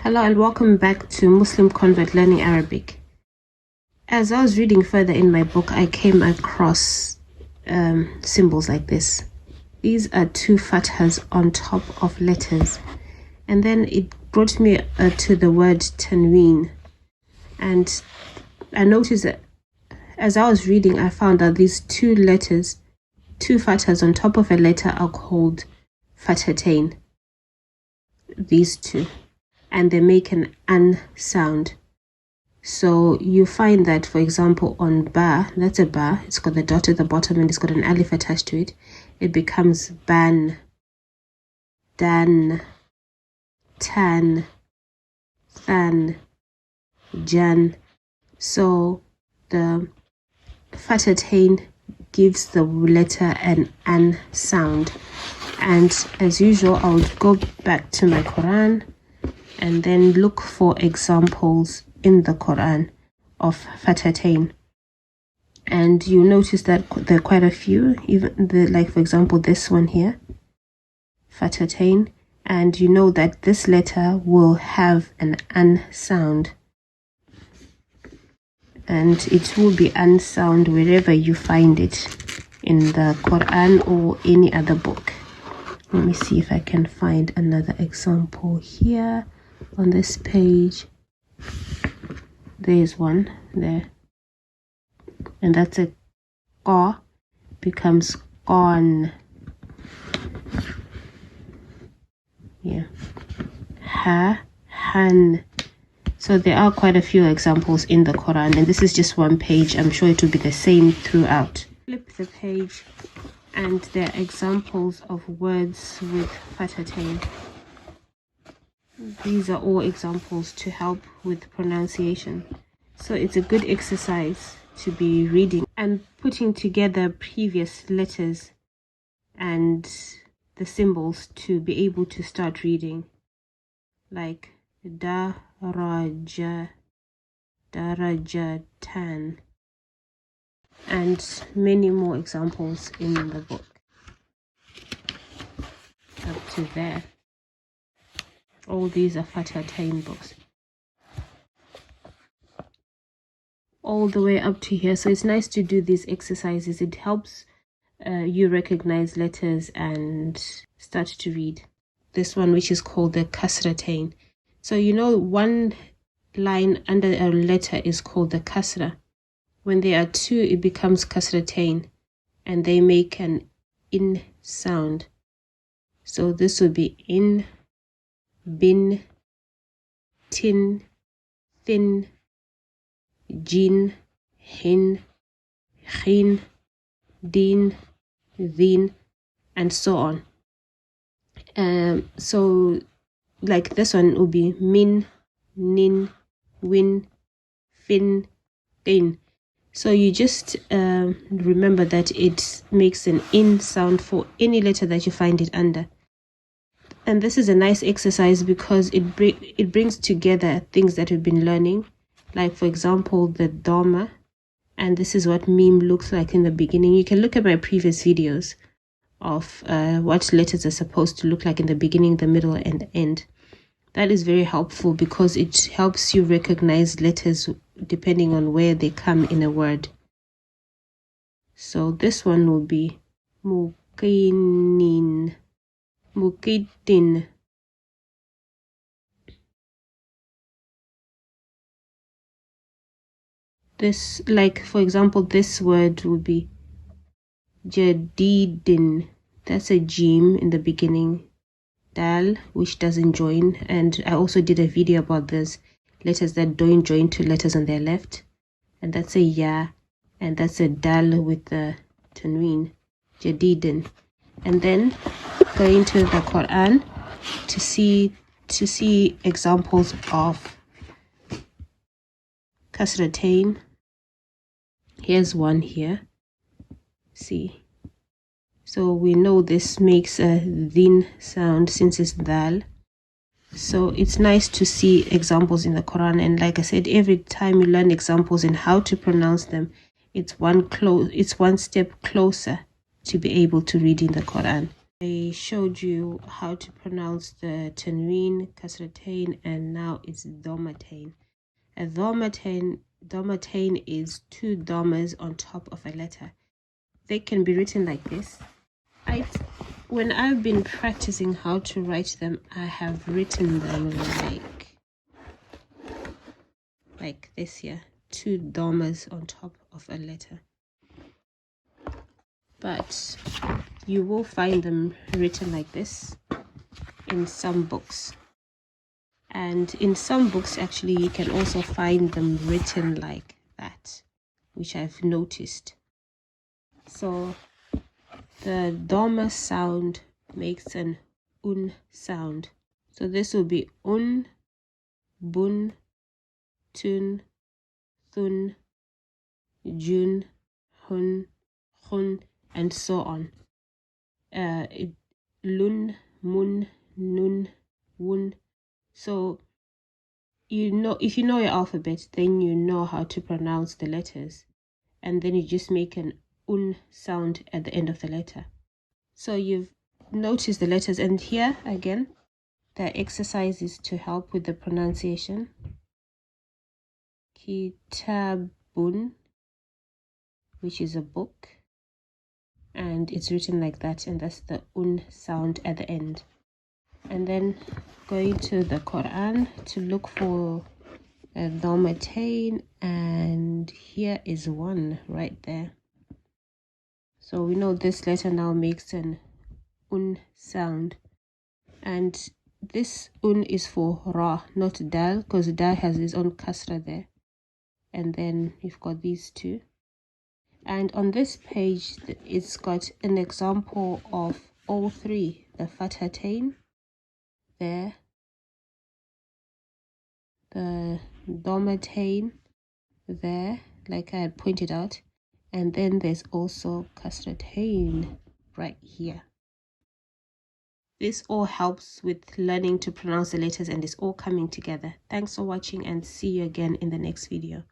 Hello and welcome back to Muslim Convert Learning Arabic. As I was reading further in my book, I came across symbols like this. These are two fathas on top of letters. And then it brought me to the word Tanween. And I noticed that as I was reading, I found that these two letters, two fathas on top of a letter, are called Fathatain. These two. And they make an sound. So you find that, for example, on ba, that's a ba, it's got the dot at the bottom and it's got an alif attached to it. It becomes ban, dan, tan, than, jan. So the Fathatain gives the letter an sound. And as usual, I would go back to my Quran and then look for examples in the Quran of Fathatain. And you notice that there are quite a few, like for example this one here, Fathatain, and you know that this letter will have an sound. And it will be an sound wherever you find it in the Quran or any other book. Let me see if I can find another example here. On this page, there's one there, and that's a qa, becomes qan. Yeah, ha, han. So there are quite a few examples in the Quran, and this is just one page. I'm sure it will be the same throughout. Flip the page, and there are examples of words with Fathatain. These are all examples to help with pronunciation. So it's a good exercise to be reading and putting together previous letters and the symbols to be able to start reading. Like daraja, darajatan, and many more examples in the book. Up to there. All these are Fathatain books. All the way up to here. So it's nice to do these exercises. It helps you recognize letters and start to read. This one, which is called the Kasratain. So you know one line under a letter is called the Kasra. When there are two, it becomes Kasratain. And they make an in sound. So this will be in, bin, tin, thin, jin, hin, khin, din, thin, and so on. So like this one will be min, nin, win, fin, tin. So you just remember that it makes an in sound for any letter that you find it under. And this is a nice exercise because it brings together things that we've been learning. Like, for example, the Dhamma. And this is what meme looks like in the beginning. You can look at my previous videos of what letters are supposed to look like in the beginning, the middle, and the end. That is very helpful because it helps you recognize letters depending on where they come in a word. So this one will be mukinin. Mukitin. This, like for example, this word will be jadidin. That's a jim in the beginning. Dal, which doesn't join. And I also did a video about this. Letters that don't join to letters on their left. And that's a ya. And that's a dal with the tanween. Jadidin. And then going to the Quran to see examples of Kasratain. Here's one here. See. So we know this makes a din sound since it's dal. So it's nice to see examples in the Quran. And like I said, every time you learn examples and how to pronounce them, it's one step closer to be able to read in the Quran. I showed you how to pronounce the Tanween, Kasratain, and now it's Dammatain. A Dammatain is two dhammas on top of a letter. They can be written like this. When I've been practicing how to write them, I have written them like this here, two dhammas on top of a letter. But you will find them written like this in some books. And in some books, actually, you can also find them written like that, which I've noticed. So the Dhamma sound makes an un sound. So this will be un, bun, tun, thun, jun, hun, hun, and so on. Lun, mun, nun, wun. So if you know your alphabet, then you know how to pronounce the letters, and then you just make an un sound at the end of the letter. So you've noticed the letters, and here again there are exercises to help with the pronunciation. Kitabun, which is a book, and it's written like that, and that's the un sound at the end. And then going to the Quran to look for a Dammatain, and here is one right there. So we know this letter now makes an un sound, and this un is for ra, not dal, because dal has its own kasra there. And then you've got these two, and on this page it's got an example of all three: the Fathatain there, the Dammatain there, like I had pointed out, and then there's also Kasratain right here. This all helps with learning to pronounce the letters, and it's all coming together. Thanks for watching, and see you again in the next video.